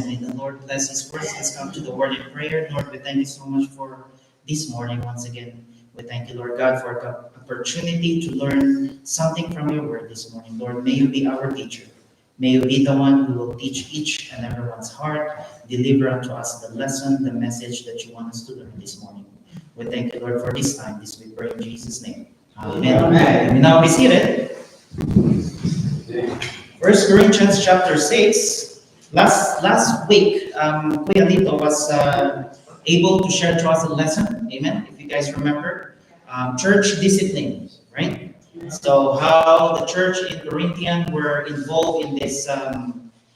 May the Lord bless His words. Let's come to the word in prayer. Lord, we thank you so much for this morning once again. We thank you, Lord God, for the opportunity to learn something from your word this morning. Lord, may you be our teacher. May you be the one who will teach each and everyone's heart, deliver unto us the lesson, the message that you want us to learn this morning. We thank you, Lord, for this time. This we pray in Jesus' name. Amen. Amen. We now be seated. First Corinthians chapter 6. Last week, Kuya Lito was able to share to us a lesson. Amen. If you guys remember, church discipline, right? So how the church in Corinthian were involved in this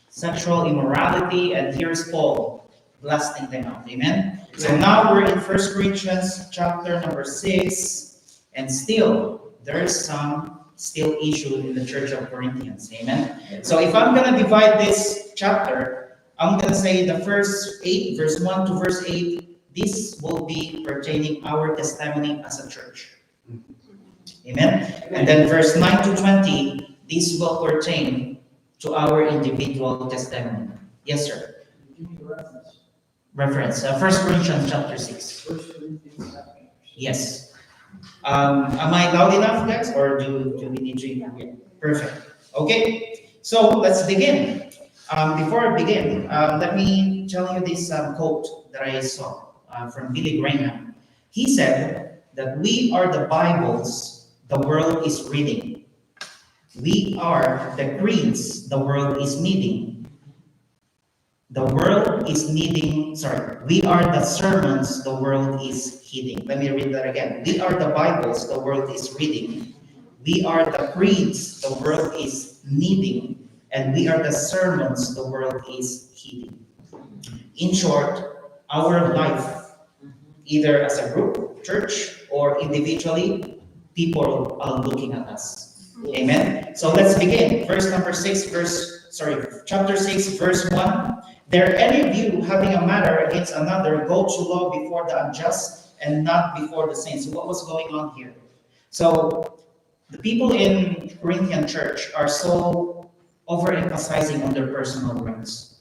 sexual immorality, and here's Paul blasting them out. Amen. So now we're in First Corinthians chapter number 6, and still there's some still issue in the church of Corinthians. Amen. So if I'm going to divide this chapter, I'm going to say the first 8, verse 1 to verse 8, this will be pertaining our testimony as a church. Amen. And then verse 9 to 20, this will pertain to our individual testimony. Yes, sir. Reference. 1 Corinthians chapter 6. Yes. Am I loud enough, guys, or do we need to? Yeah. Perfect. Okay, so let's begin. Before I begin, let me tell you this quote that I saw from Billy Graham. He said that we are the Bibles the world is reading. We are the creeds the world is needing. The world is needing, we are the sermons the world is heeding. Let me read that again. We are the Bibles the world is reading. We are the creeds the world is needing. And we are the sermons the world is heeding. In short, our life, either as a group, church, or individually, people are looking at us. Amen? So let's begin. Chapter 6, verse 1. There any of you having a matter against another, go to law before the unjust and not before the saints. So what was going on here? So the people in Corinthian church are so overemphasizing on their personal rights.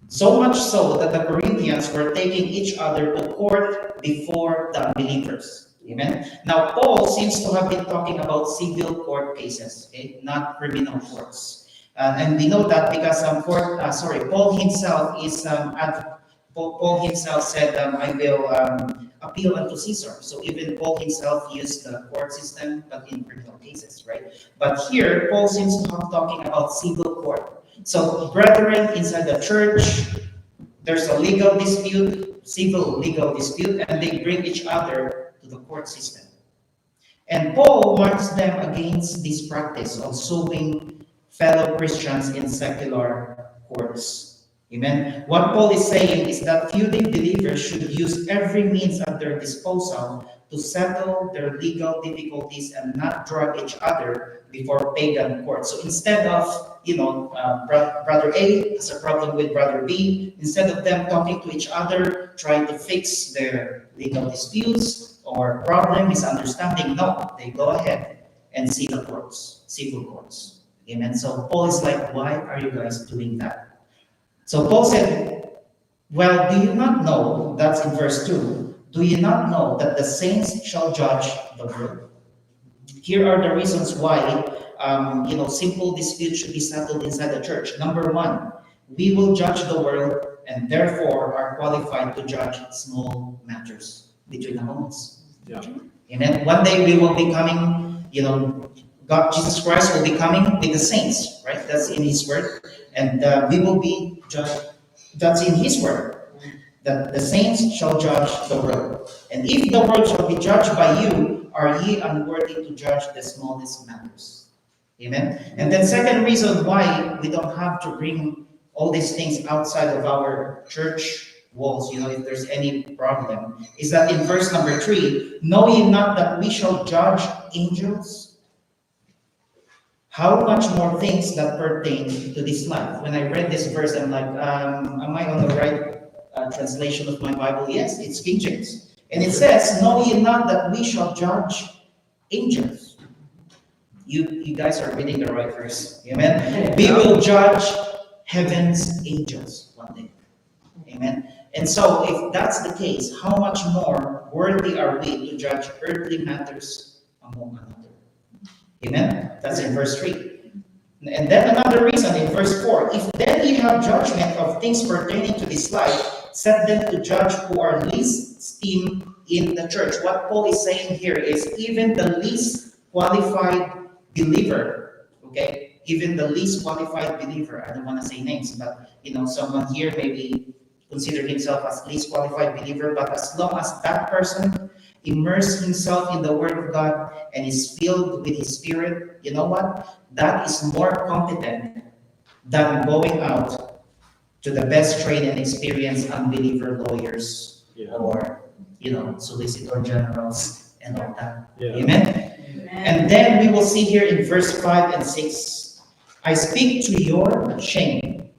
So much so that the Corinthians were taking each other to court before the unbelievers. Amen. Now Paul seems to have been talking about civil court cases, okay, not criminal courts. And we know that because Paul himself is Paul himself said, "I will appeal unto Caesar." So even Paul himself used the court system, but in criminal cases, right? But here, Paul seems to have talking about civil court. So, brethren inside the church, there's a legal dispute, civil legal dispute, and they bring each other to the court system. And Paul warns them against this practice of suing fellow Christians in secular courts. Amen. What Paul is saying is that feuding believers should use every means at their disposal to settle their legal difficulties and not drag each other before pagan courts. So instead of, brother A has a problem with brother B, instead of them talking to each other, trying to fix their legal disputes or problem, misunderstanding, no, they go ahead and see the courts, civil courts. Amen. So Paul is like, why are you guys doing that? So Paul said, well, do you not know, that's in verse 2, do you not know that the saints shall judge the world? Here are the reasons why, simple disputes should be settled inside the church. Number 1, we will judge the world and therefore are qualified to judge small matters between the homes. Yeah. Amen. One day we will be coming, God, Jesus Christ will be coming with the saints, right? That's in His word. And we will be judged. That's in His word. That the saints shall judge the world. And if the world shall be judged by you, are ye unworthy to judge the smallest matters? Amen? And then second reason why we don't have to bring all these things outside of our church walls, if there's any problem, is that in verse number 3, know ye not that we shall judge angels? How much more things that pertain to this life? When I read this verse, I'm like, am I on the right translation of my Bible? Yes, it's King James. And it says, know ye not that we shall judge angels? You guys are reading the right verse. Amen? We will judge heaven's angels one day. Amen. And so, if that's the case, how much more worthy are we to judge earthly matters among another? Amen. That's in verse 3. And then another reason in verse 4, if then ye have judgment of things pertaining to this life, set them to judge who are least esteemed in the church. What Paul is saying here is even the least qualified believer, okay? Even the least qualified believer, I don't want to say names, but someone here maybe consider himself as least qualified believer, but as long as that person immerse himself in the Word of God and is filled with His Spirit, you know what? That is more competent than going out to the best trained and experienced unbeliever lawyers or, solicitor generals and all that. Yeah. Amen? Amen? And then we will see here in verse 5 and 6, I speak to your shame.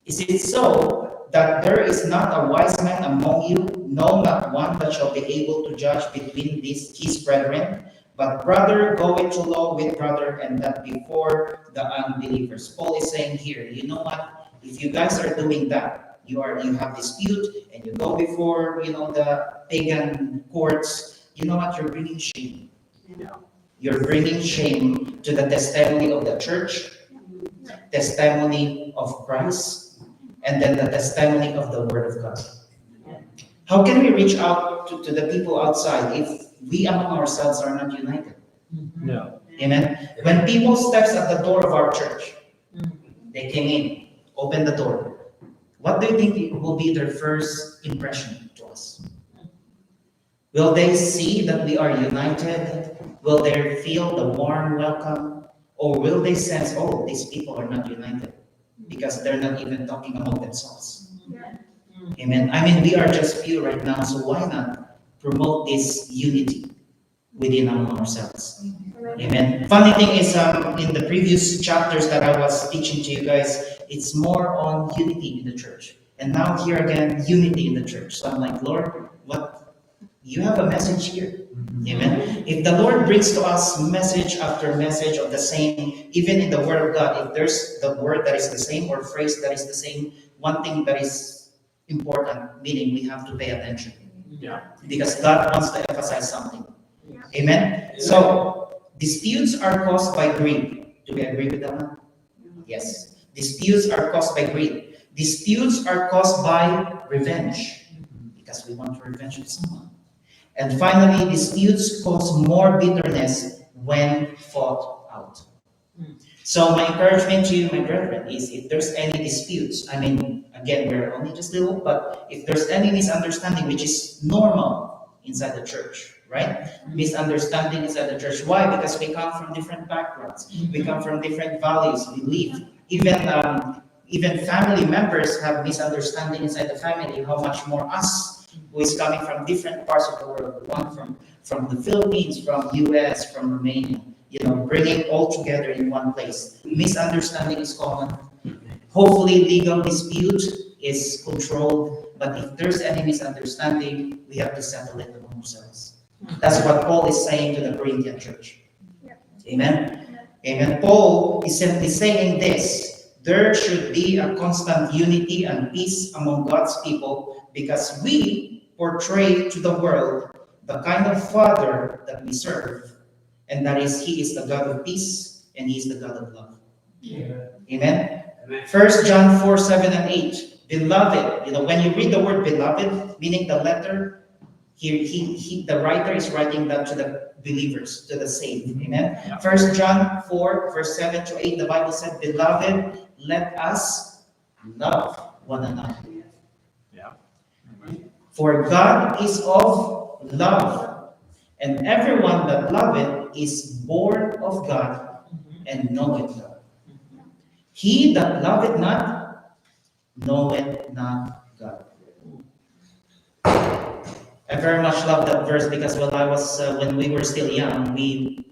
Is it so that there is not a wise man among you, no, not one that shall be able to judge between his brethren, but brother goeth to law with brother, and that before the unbelievers. Paul is saying here, you know what? If you guys are doing that, you have dispute, and you go before the pagan courts, you know what? You're bringing shame. You're bringing shame to the testimony of the church, testimony of Christ, and then the testimony of the Word of God. How can we reach out to the people outside if we among ourselves are not united? No. Amen? When people steps at the door of our church, they came in, opened the door, what do you think will be their first impression to us? Will they see that we are united? Will they feel the warm welcome? Or will they sense, oh, these people are not united because they're not even talking among themselves? Amen. I mean, we are just few right now, so why not promote this unity within ourselves? Amen. Funny thing is, in the previous chapters that I was teaching to you guys, it's more on unity in the church. And now here again, unity in the church. So I'm like, Lord, what? You have a message here. Amen. If the Lord brings to us message after message of the same, even in the Word of God, if there's the word that is the same or phrase that is the same, one thing that is important, meaning we have to pay attention. Yeah. Because God wants to emphasize something. Yeah. Amen? Yeah. So, disputes are caused by greed. Do we agree with that one? Yes. Disputes are caused by greed. Disputes are caused by revenge. Because we want to revenge someone. And finally, disputes cause more bitterness when fought out. So my encouragement to you, my brethren, is if there's any disputes, I mean, again, we're only just little, but if there's any misunderstanding, which is normal inside the church, right? Misunderstanding inside the church. Why? Because we come from different backgrounds. We come from different values. We live. Even family members have misunderstanding inside the family. How much more us, who is coming from different parts of the world, one from the Philippines, from US, from Romania, bringing all together in one place. Misunderstanding is common. Hopefully, legal dispute is controlled, but if there's any misunderstanding, we have to settle it among ourselves. That's what Paul is saying to the Corinthian church. Amen? Amen. Paul is simply saying this: there should be a constant unity and peace among God's people because we portray to the world the kind of Father that we serve, and that is, He is the God of peace and He is the God of love. Yeah. Amen? 1 John 4, 7 and 8. Beloved, when you read the word beloved, meaning the letter, the writer is writing that to the believers, to the saved. Amen? 1 John 4, verse 7 to 8, the Bible said, Beloved, let us love one another. Yeah. For God is of love, and everyone that loveth is born of God and knoweth God. He that loveth not, knoweth not God. I very much love that verse because when we were still young,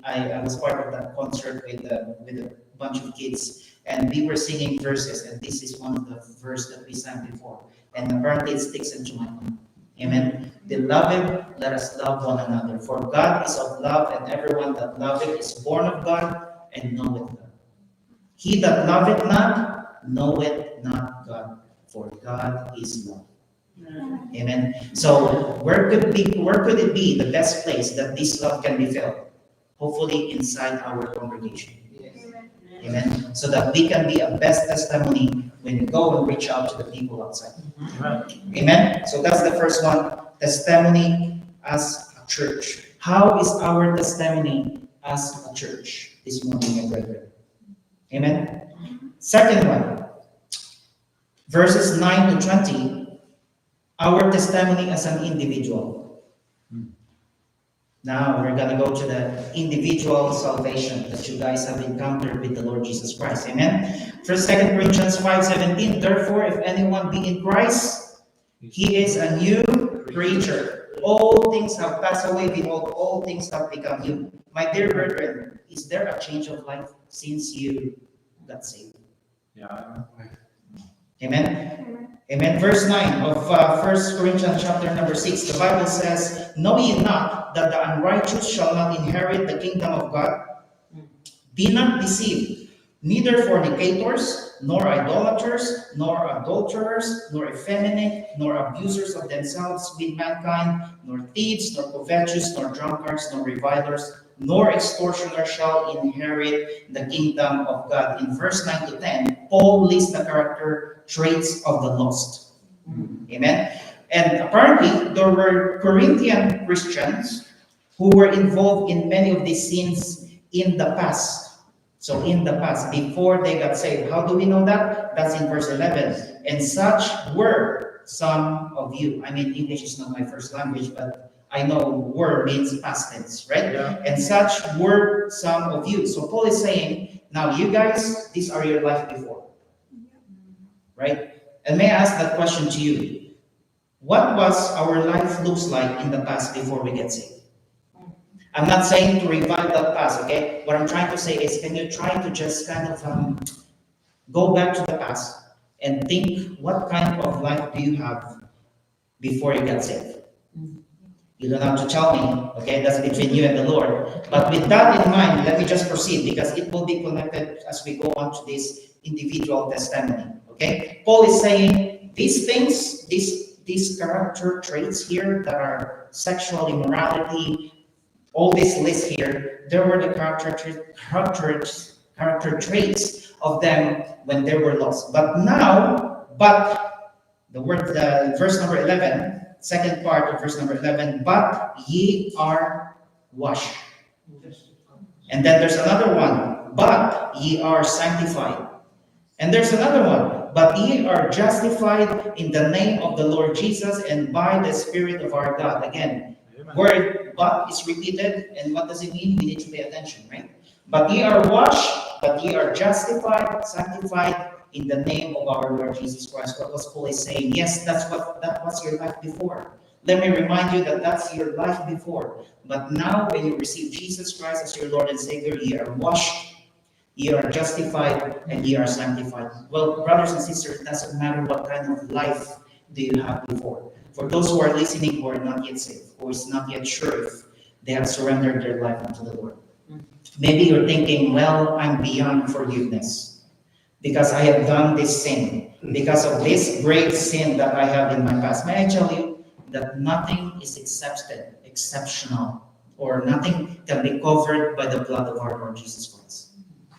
I was part of that concert with a bunch of kids, and we were singing verses, and this is one of the verses that we sang before, and apparently it sticks into my mind. Amen. Beloved, let us love one another, for God is of love, and everyone that loveth is born of God and knoweth God. He that loveth not, knoweth not For God is love. Amen. So where could it be the best place that this love can be felt? Hopefully inside our congregation. Amen. So that we can be a best testimony when we go and reach out to the people outside. Amen. So that's the first one. Testimony as a church. How is our testimony as a church this morning, my brethren? Amen. Second one, verses 9 to 20. Our testimony as an individual. Now we're going to go to the individual salvation that you guys have encountered with the Lord Jesus Christ. Amen. First, 2 Corinthians 5:17. Therefore, if anyone be in Christ, he is a new creature. All things have passed away. Behold, all things have become new. My dear brethren, is there a change of life since you got saved? Yeah. Amen. Amen. Verse 9 of 1 Corinthians chapter number 6, the Bible says, know ye not that the unrighteous shall not inherit the kingdom of God? Be not deceived, neither fornicators, nor idolaters, nor adulterers, nor effeminate, nor abusers of themselves with mankind, nor thieves, nor covetous, nor drunkards, nor revilers, nor extortioners shall inherit the kingdom of God. In verse 9 to 10, Paul lists the character traits of the lost. Amen. And apparently, there were Corinthian Christians who were involved in many of these sins in the past. So in the past, before they got saved. How do we know that? That's in verse 11. And such were some of you. I mean, English is not my first language, but I know were means past tense, right? Yeah. And such were some of you. So Paul is saying, now you guys, these are your life before. Right? And may I ask that question to you? What was our life looks like in the past before we get saved? I'm not saying to revive that past, okay? What I'm trying to say is, can you try to just kind of go back to the past and think, what kind of life do you have before you got saved? You don't have to tell me, okay? That's between you and the Lord. But with that in mind, let me just proceed because it will be connected as we go on to this individual testimony, okay? Paul is saying these things, these character traits here that are sexual immorality, all this list here, there were the character traits of them when they were lost. But now, the verse number 11, second part of verse number 11, but ye are washed. And then there's another one, but ye are sanctified. And there's another one, but ye are justified in the name of the Lord Jesus and by the Spirit of our God. Again, word but is repeated, and what does it mean? We need to pay attention, right? But ye are washed, but ye are justified, sanctified in the name of our Lord Jesus Christ. What was Paul is saying? Yes, that was your life before. Let me remind you that that's your life before. But now, when you receive Jesus Christ as your Lord and Savior, ye are washed, ye are justified, and ye are sanctified. Well, brothers and sisters, it doesn't matter what kind of life do you have before. For those who are listening who are not yet saved, or is not yet sure if they have surrendered their life unto the Lord. Maybe you're thinking, well, I'm beyond forgiveness because I have done this sin, because of this great sin that I have in my past. May I tell you that nothing is exceptional, or nothing can be covered by the blood of our Lord Jesus Christ.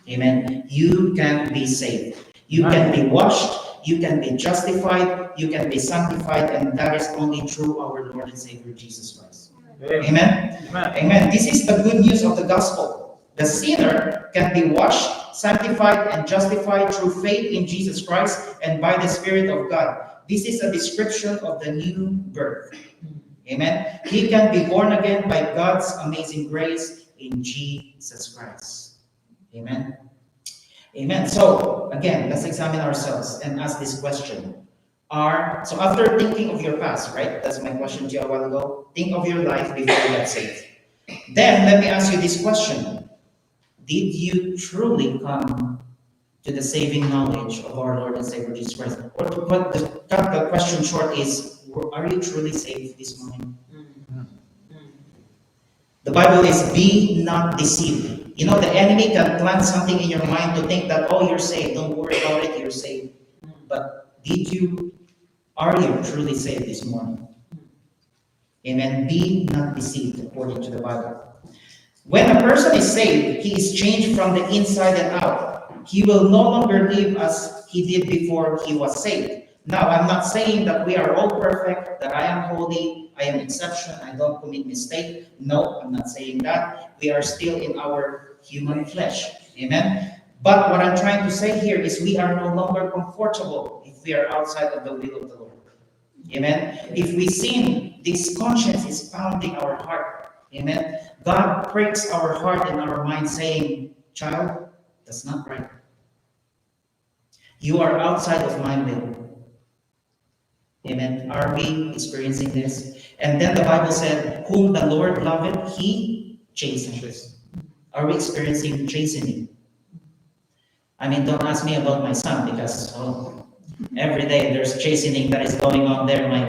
Amen. You can be saved. You can be washed. You can be justified, you can be sanctified, and that is only through our Lord and Savior Jesus Christ. Amen. Amen. This is the good news of the gospel. The sinner can be washed, sanctified, and justified through faith in Jesus Christ and by the Spirit of God. This is a description of the new birth. Amen. He can be born again by God's amazing grace in Jesus Christ. Amen. Amen. So, again, let's examine ourselves and ask this question. So after thinking of your past, right? That's my question to you a while ago. Think of your life before you got saved. Then, let me ask you this question. Did you truly come to the saving knowledge of our Lord and Savior Jesus Christ? Or to put the question short is, are you truly saved this morning? The Bible is, be not deceived. You know, the enemy can plant something in your mind to think that, oh, you're saved. Don't worry about it, you're saved. But Are you truly saved this morning? Amen. Be not deceived according to the Bible. When a person is saved, he is changed from the inside and out. He will no longer live as he did before he was saved. Now, I'm not saying that we are all perfect, that I am holy, I am exception, I don't commit mistake. No, I'm not saying that. We are still in our human flesh. Amen. But what I'm trying to say here is we are no longer comfortable if we are outside of the will of the Lord. Amen. If we sin, this conscience is pounding our heart. Amen. God pricks our heart and our mind saying, child, that's not right. You are outside of my will. Amen. Are we experiencing this? And then the Bible said, whom the Lord loveth, he chastens. Are we experiencing chastening? I mean, don't ask me about my son because every day there's chastening that is going on there. My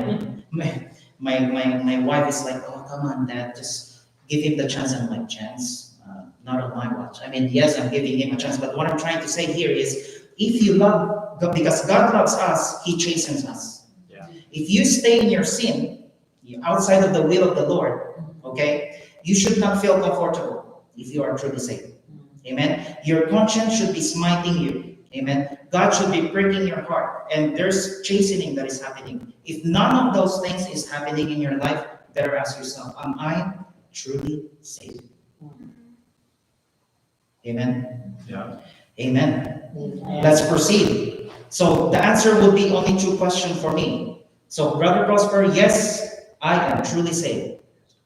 wife is like, oh, come on, Dad, just give him the chance. I'm like, chance? Not on my watch. I mean, yes, I'm giving him a chance. But what I'm trying to say here is, if you love God, because God loves us, he chastens us. Yeah. If you stay in your sin, outside of the will of the Lord, okay, you should not feel comfortable if you are truly saved. Amen. Your conscience should be smiting you. Amen. God should be pricking your heart. And there's chastening that is happening. If none of those things is happening in your life, better ask yourself, am I truly saved? Amen. Yeah. Amen. Let's proceed. So the answer would be only two questions for me. So Brother Prosper, yes, I am truly saved.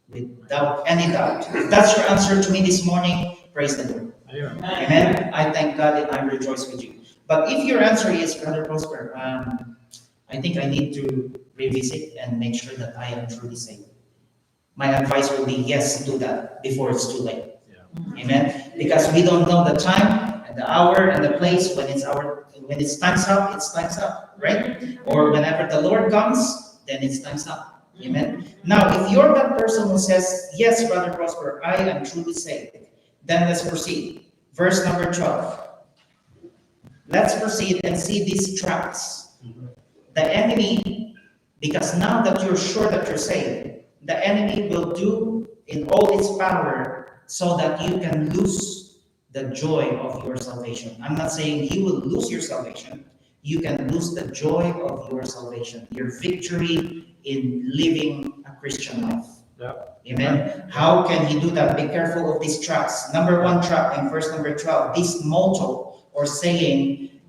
Without any doubt. If that's your answer to me this morning, praise the Lord. Amen. I thank God and I rejoice with you. But if your answer is, Brother Prosper, I think I need to revisit and make sure that I am truly saved. My advice will be yes, do that before it's too late. Yeah. Amen. Because we don't know the time and the hour and the place when it's time's up, it's time's up, right? Or whenever the Lord comes, then it's time's up. Amen. Now, if you're that person who says, yes, Brother Prosper, I am truly saved, then let's proceed. Verse number 12. Let's proceed and see these traps. The enemy, because now that you're sure that you're saved, the enemy will do in all its power so that you can lose the joy of your salvation. I'm not saying you will lose your salvation. You can lose the joy of your salvation, your victory in living a Christian life. Yeah. Amen. How can he do that? Be careful of these traps. Number one trap in verse number 12, this motto or saying,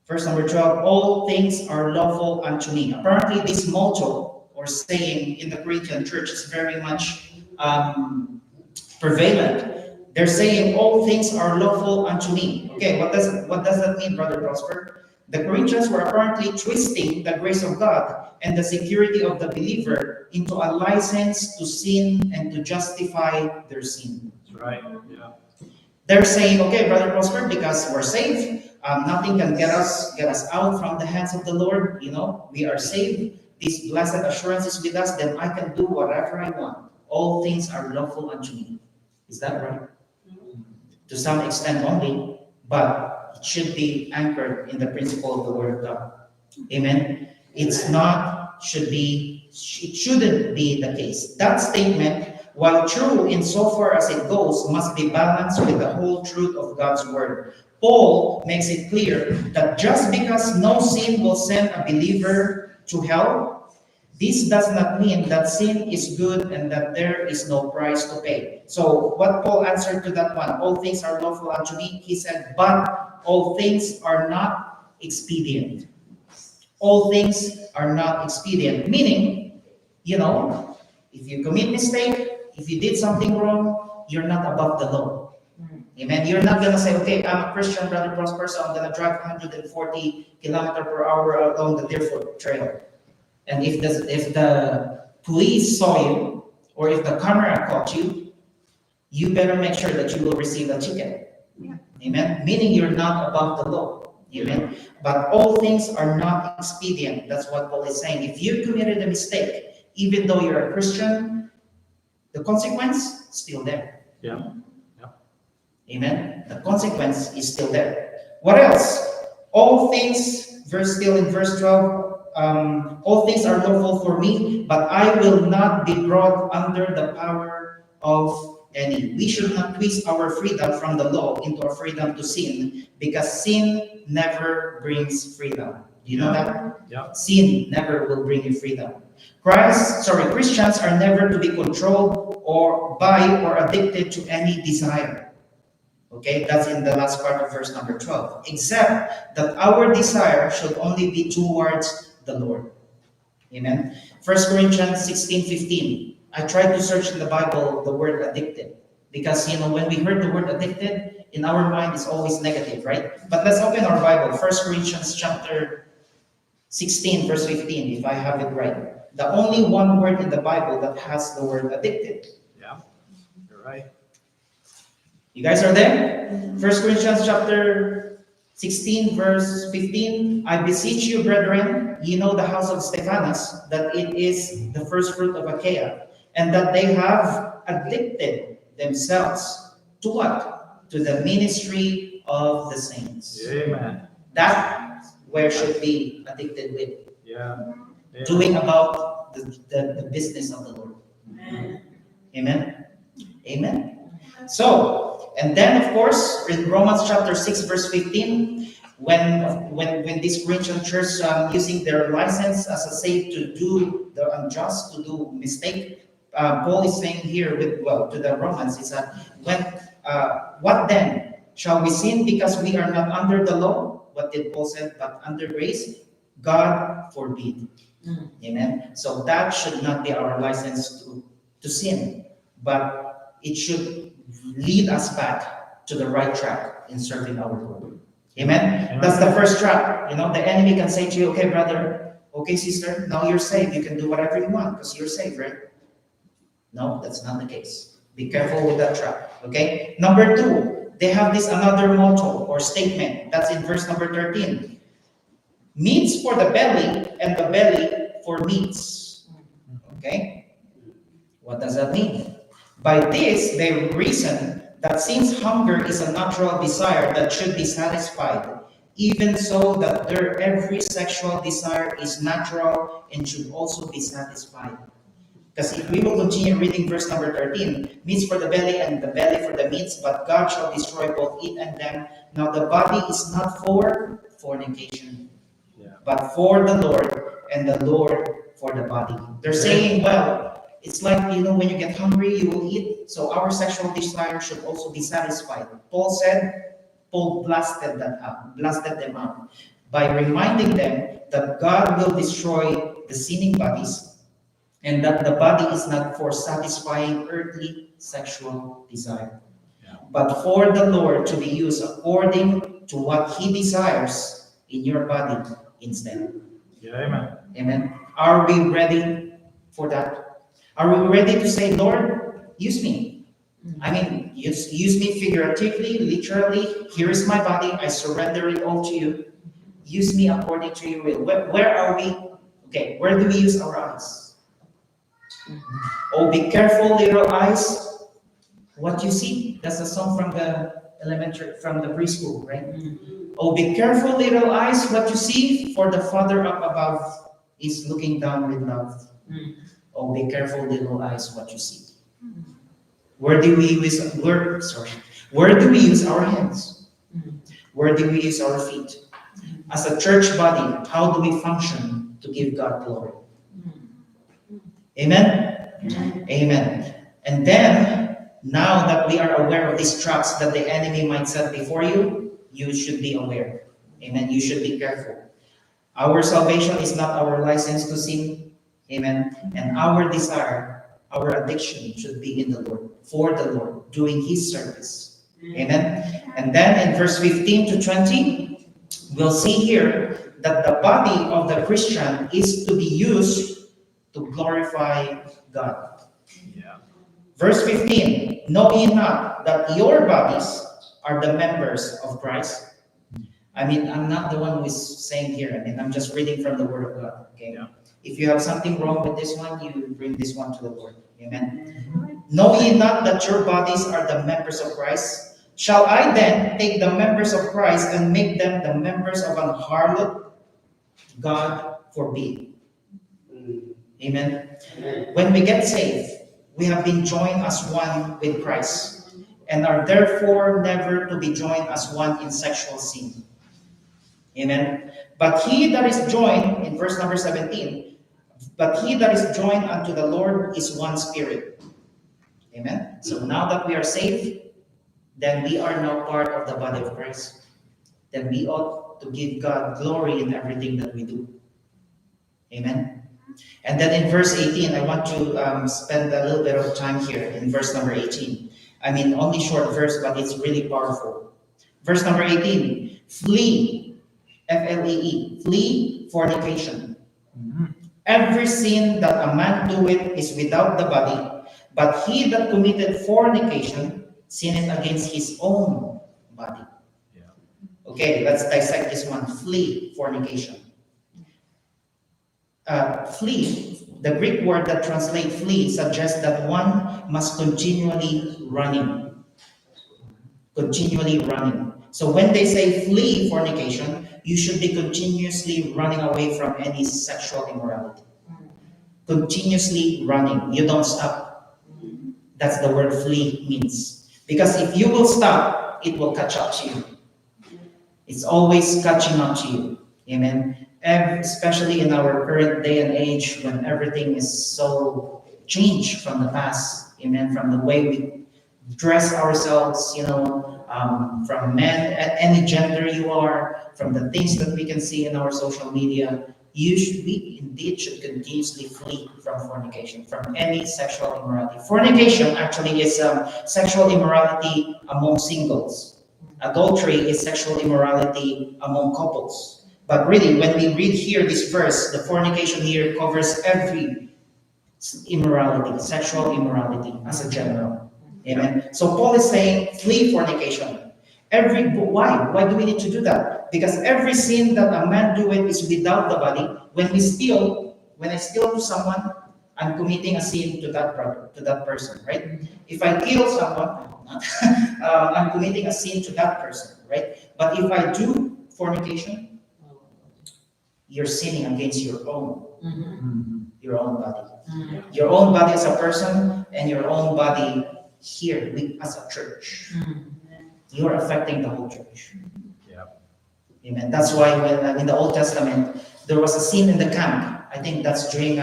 verse number 12, all things are lawful unto me. Apparently, this motto or saying in the Corinthian church is very much prevalent. They're saying all things are lawful unto me. Okay, what does that mean, Brother Prosper? The Corinthians were apparently twisting the grace of God and the security of the believer into a license to sin and to justify their sin. That's right. Yeah. They're saying, okay, Brother Prosper, because we're saved, nothing can get us out from the hands of the Lord. You know, we are saved. This blessed assurance is with us. Then I can do whatever I want. All things are lawful unto me. Is that right? To some extent only, but it should be anchored in the principle of the Word of God. Amen. It shouldn't be the case. That statement, while true insofar as it goes, must be balanced with the whole truth of God's Word. Paul makes it clear that just because no sin will send a believer to hell, this does not mean that sin is good and that there is no price to pay. So what Paul answered to that one, all things are lawful unto me, he said, but all things are not expedient. All things are not expedient. Meaning, you know, if you commit mistake, if you did something wrong, you're not above the law. Amen. You're not going to say, okay, I'm a Christian, Brother Prosper, so I'm going to drive 140 kilometers per hour along the Deerfoot Trail. And if the police saw you, or if the camera caught you, you better make sure that you will receive a ticket. Yeah. Amen. Meaning you're not above the law. Amen. But all things are not expedient. That's what Paul is saying. If you committed a mistake, even though you're a Christian, the consequence is still there. Yeah. Yeah. Amen. The consequence is still there. What else? All things, still in verse 12, all things are lawful for me, but I will not be brought under the power of any. We should not twist our freedom from the law into a freedom to sin, because sin never brings freedom. Do you know that? Yeah. Sin never will bring you freedom. Christians are never to be controlled or by or addicted to any desire. Okay, that's in the last part of verse number 12. Except that our desire should only be towards the Lord. Amen. 1 Corinthians 16:15. I tried to search in the Bible the word addicted. Because, when we heard the word addicted, in our mind it's always negative, right? But let's open our Bible. 1 Corinthians chapter 16, verse 15, if I have it right. The only one word in the Bible that has the word addicted. Yeah, you're right. You guys are there? 1 Corinthians chapter 16, verse 15. I beseech you, brethren, ye know the house of Stephanas, that it is the first fruit of Achaia, and that they have addicted themselves to what? To the ministry of the saints. Amen. That where should be addicted with. Yeah. Yeah. Doing about the business of the Lord. Amen. Amen. So, and then of course, in Romans chapter 6, verse 15, when this Corinthian church using their license as a say to do the unjust, to do mistake, Paul is saying here to the Romans is that what then? Shall we sin because we are not under the law? What did Paul say? But under grace? God forbid. Amen. So that should not be our license to sin, but it should lead us back to the right track in serving our Lord. Amen. Amen. That's the first trap. The enemy can say to you, okay, brother, okay, sister, now you're saved. You can do whatever you want because you're saved, right? No, that's not the case. Be careful with that trap. Okay. Number 2, they have this another motto or statement. That's in verse number 13. Meats for the belly, and the belly for meats. Okay? What does that mean? By this, they reason that since hunger is a natural desire that should be satisfied, even so that their every sexual desire is natural and should also be satisfied. Because if we will continue reading verse number 13, meats for the belly and the belly for the meats, but God shall destroy both it and them. Now the body is not for fornication, but for the Lord, and the Lord for the body. They're saying, well, it's like, when you get hungry, you will eat. So our sexual desire should also be satisfied. Paul blasted them out by reminding them that God will destroy the sinning bodies, and that the body is not for satisfying earthly sexual desire, but for the Lord to be used according to what He desires in your body instead. Yeah, amen. Amen. Are we ready for that? Are we ready to say, Lord, use me? I mean, use me figuratively, literally. Here is my body. I surrender it all to you. Use me according to your will. Where are we? Okay, where do we use our eyes? Oh, be careful, little eyes, what you see. That's a song from the preschool, right? Oh, be careful, little eyes, what you see, for the Father up above is looking down with love. Oh, be careful, little eyes, what you see. Where do we use our hands? Where do we use our feet? As a church body, how do we function to give God glory? Amen? Amen. And then, now that we are aware of these traps that the enemy might set before you, you should be aware. Amen. You should be careful. Our salvation is not our license to sin. Amen. And our desire, our addiction should be in the Lord, for the Lord, doing His service. Amen. And then in verse 15 to 20, we'll see here that the body of the Christian is to be used to glorify God. Yeah. Verse 15, know ye not that your bodies are the members of Christ? I mean, I'm not the one who is saying here. I mean, I'm just reading from the Word of God. Okay. Yeah. If you have something wrong with this one, you bring this one to the Lord. Amen. Know ye not that your bodies are the members of Christ? Shall I then take the members of Christ and make them the members of an harlot? God forbid. Amen. When we get saved, we have been joined as one with Christ and are therefore never to be joined as one in sexual sin. Amen. But he that is joined, in verse number 17, but he that is joined unto the Lord is one spirit. Amen. So now that we are saved, then we are now part of the body of Christ. Then we ought to give God glory in everything that we do. Amen. And then in verse 18, I want to spend a little bit of time here in verse number 18. I mean, only short verse, but it's really powerful. Verse number 18, flee, F-L-E-E, flee fornication. Every sin that a man doeth is without the body, but he that committed fornication sinneth against his own body. Yeah. Okay, let's dissect this one. Flee fornication. Flee, the Greek word that translates flee suggests that one must continually running. Continually running. So when they say flee fornication, you should be continuously running away from any sexual immorality. Continuously running. You don't stop. That's the word flee means. Because if you will stop, it will catch up to you. It's always catching up to you. Amen. And especially in our current day and age when everything is so changed from the past. Amen. From the way we dress ourselves, from men, any gender you are, from the things that we can see in our social media, we indeed should continuously flee from fornication, from any sexual immorality. Fornication actually is sexual immorality among singles. Adultery is sexual immorality among couples. But really, when we read here this verse, the fornication here covers every immorality, sexual immorality as a general. Amen. So Paul is saying, flee fornication. Why? Why do we need to do that? Because every sin that a man doeth is without the body. When I steal to someone, I'm committing a sin to that brother, to that person, right? If I kill someone, I'm committing a sin to that person, right? But if I do fornication, you're sinning against your own body. Your own body as a person and your own body here as a church. You're affecting the whole church. Yeah. Amen. That's why when in the Old Testament there was a scene in the camp. I think that's during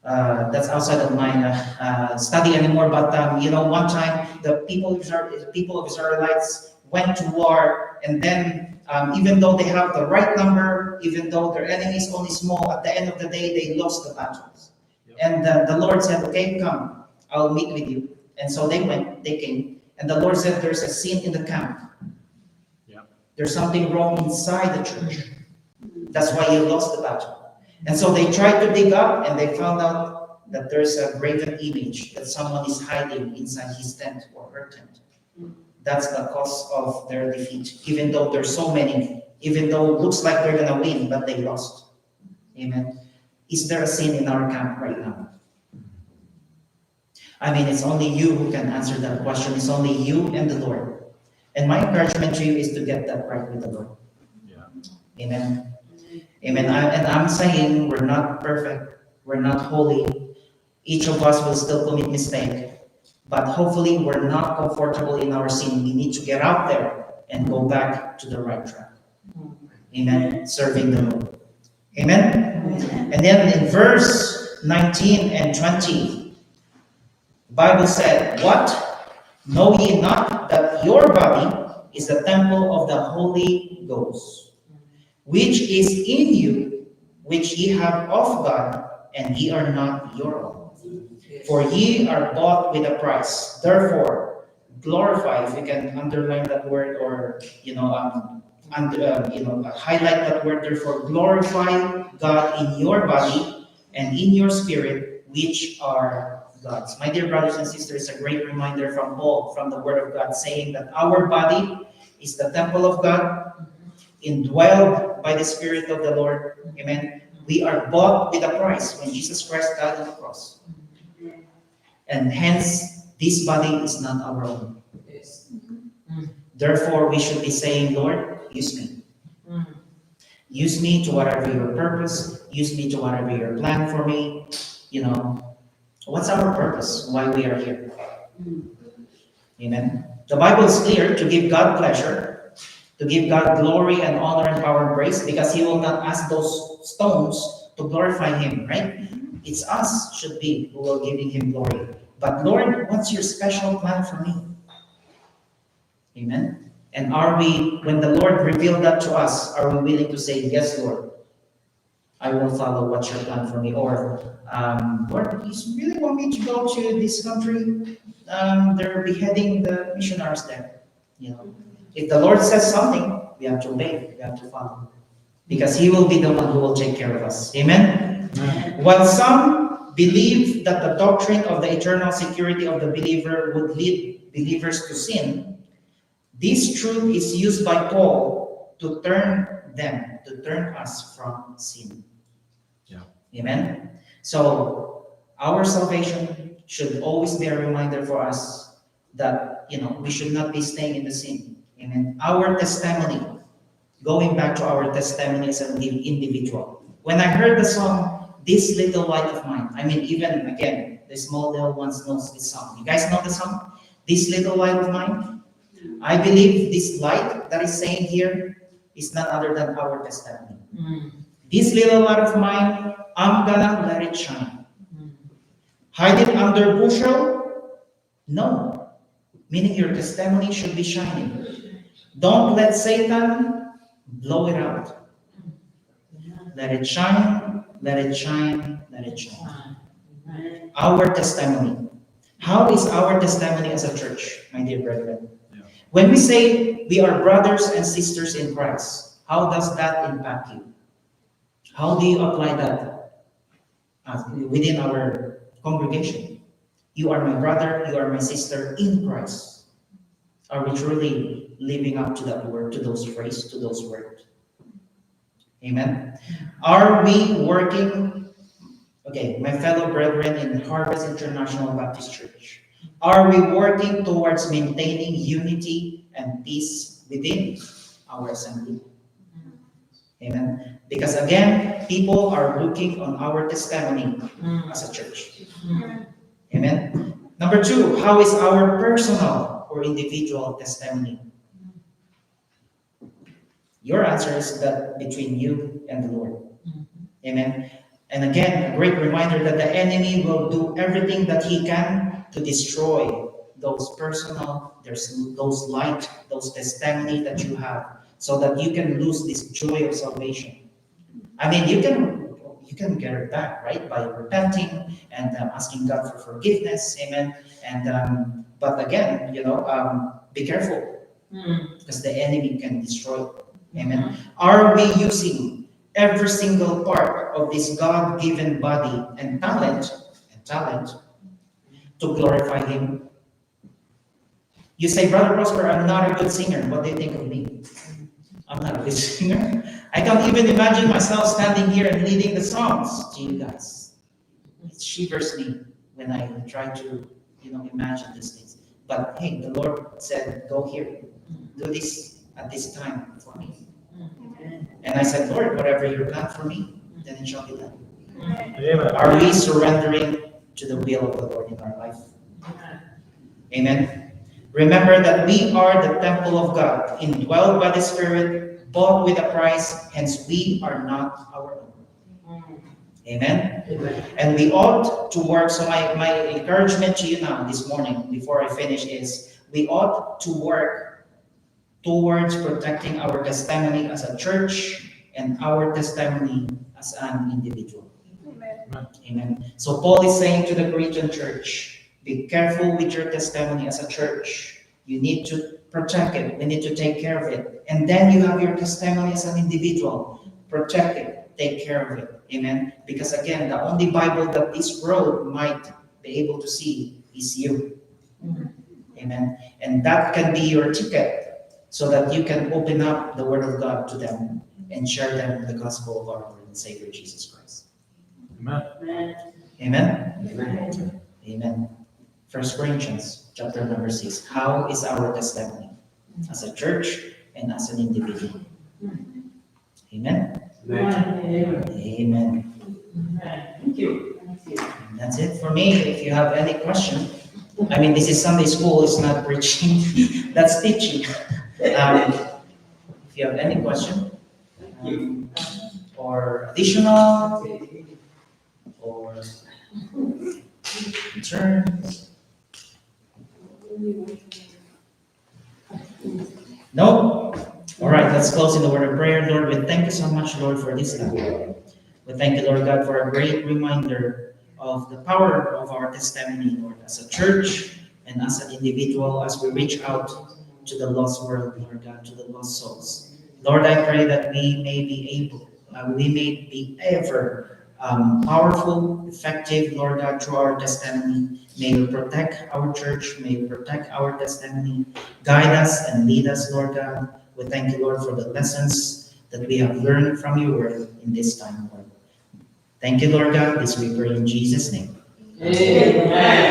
that's outside of my study anymore. But one time the people of Israelites went to war, and then even though they have the right number, even though their enemy is only small, at the end of the day they lost the battles. Yep. And the Lord said, "Okay, come, I'll meet with you." And so they came. And the Lord said, there's a sin in the camp. Yeah. There's something wrong inside the church. That's why you lost the battle. And so they tried to dig up, and they found out that there's a graven image that someone is hiding inside his tent or her tent. That's the cause of their defeat. Even though there's so many, even though it looks like they're going to win, but they lost. Amen. Is there a sin in our camp right now? I mean, it's only you who can answer that question. It's only you and the Lord. And my encouragement to you is to get that right with the Lord. Yeah. Amen. Amen. And I'm saying we're not perfect. We're not holy. Each of us will still commit mistake. But hopefully we're not comfortable in our sin. We need to get out there and go back to the right track. Amen. Serving the Lord. Amen. And then in verse 19 and 20, the Bible said, "What? Know ye not that your body is the temple of the Holy Ghost, which is in you, which ye have of God, and ye are not your own? For ye are bought with a price. Therefore, glorify," if you can underline that word or highlight that word. Therefore, glorify God in your body and in your spirit, which are God's. My dear brothers and sisters, a great reminder from Paul, from the Word of God, saying that our body is the temple of God, indwelled by the Spirit of the Lord. Amen. We are bought with a price when Jesus Christ died on the cross. And hence, this body is not our own. Therefore, we should be saying, "Lord, use me." Use me to whatever your purpose. Use me to whatever your plan for me. You know, what's our purpose? Why we are here? Amen. The Bible is clear to give God pleasure, to give God glory and honor and power and praise, because He will not ask those stones to glorify Him, right? It's us should be who will giving Him glory. But Lord, what's your special plan for me? Amen. And are we, when the Lord revealed that to us, are we willing to say, yes, Lord, I will follow what's your plan for me? Or, Lord, you really want me to go to this country? They're beheading the missionaries there. You know, if the Lord says something, we have to obey, we have to follow. Because He will be the one who will take care of us. Amen? Amen. While some believe that the doctrine of the eternal security of the believer would lead believers to sin, this truth is used by Paul to turn us from sin. Yeah. Amen? So, our salvation should always be a reminder for us that, we should not be staying in the sin. Amen? Our testimony, going back to our testimony as an individual. When I heard the song, This Little Light of Mine, even again, the small little ones knows this song. You guys know the song? This Little Light of Mine? I believe this light that is saying here is none other than our testimony. This little light of mine, I'm gonna let it shine. Hide it under bushel? No. Meaning your testimony should be shining. Don't let Satan blow it out. Let it shine, let it shine, let it shine. Our testimony. How is our testimony as a church, my dear brethren? Yeah. When we say we are brothers and sisters in Christ, how does that impact you? How do you apply that within our congregation? You are my brother, you are my sister in Christ. Are we truly living up to that word, to those phrases, to those words? Amen. Are we working, my fellow brethren in Harvest International Baptist Church, are we working towards maintaining unity and peace within our assembly? Amen. Because again, people are looking on our testimony as a church. Amen. Number 2, how is our personal or individual testimony? Your answer is that between you and the Lord. Amen. And again, a great reminder that the enemy will do everything that he can to destroy those personal, those light, those testimony that you have, so that you can lose this joy of salvation. You can get it back, right? By repenting and asking God for forgiveness. Amen. And but again, be careful because the enemy can destroy it. Amen. Are we using every single part of this God-given body and talent to glorify Him? You say, Brother Prosper, I'm not a good singer. What do you think of me? I'm not a good singer. I can't even imagine myself standing here and leading the songs to you guys. It shivers me when I try to, imagine these things. But hey, the Lord said, go here, do this at this time for me. And I said, Lord, whatever you plan for me, then it shall be done. Amen. Are we surrendering to the will of the Lord in our life? Amen. Remember that we are the temple of God, indwelled by the Spirit, bought with a price, hence we are not our own. Amen? And we ought to work, so my encouragement to you now this morning, before I finish, is we ought to work towards protecting our testimony as a church and our testimony as an individual. Amen. So Paul is saying to the Corinthian church, be careful with your testimony as a church. You need to protect it. We need to take care of it. And then you have your testimony as an individual. Protect it. Take care of it. Amen. Because again, the only Bible that this world might be able to see is you. Amen. And that can be your ticket so that you can open up the Word of God to them and share them the gospel of our Lord and Savior Jesus Christ. Amen. Amen. Amen. 1 Corinthians chapter number 6. How is our testimony as a church and as an individual? Amen? Amen. Amen. Thank you. And that's it for me. If you have any question, I mean, this is Sunday school, it's not preaching, that's teaching. If you have any question, or additional, or concerns? No? All right, let's close in the word of prayer. Lord, we thank you so much, Lord, for this time. We thank you, Lord God, for a great reminder of the power of our testimony, Lord, as a church and as an individual, as we reach out to the lost world, Lord God, to the lost souls. Lord, I pray that we may be ever powerful, effective, Lord God, through our testimony. May you protect our church. May you protect our testimony. Guide us and lead us, Lord God. We thank you, Lord, for the lessons that we have learned from your word in this time, Lord. Thank you, Lord God. This we pray in Jesus' name. Amen.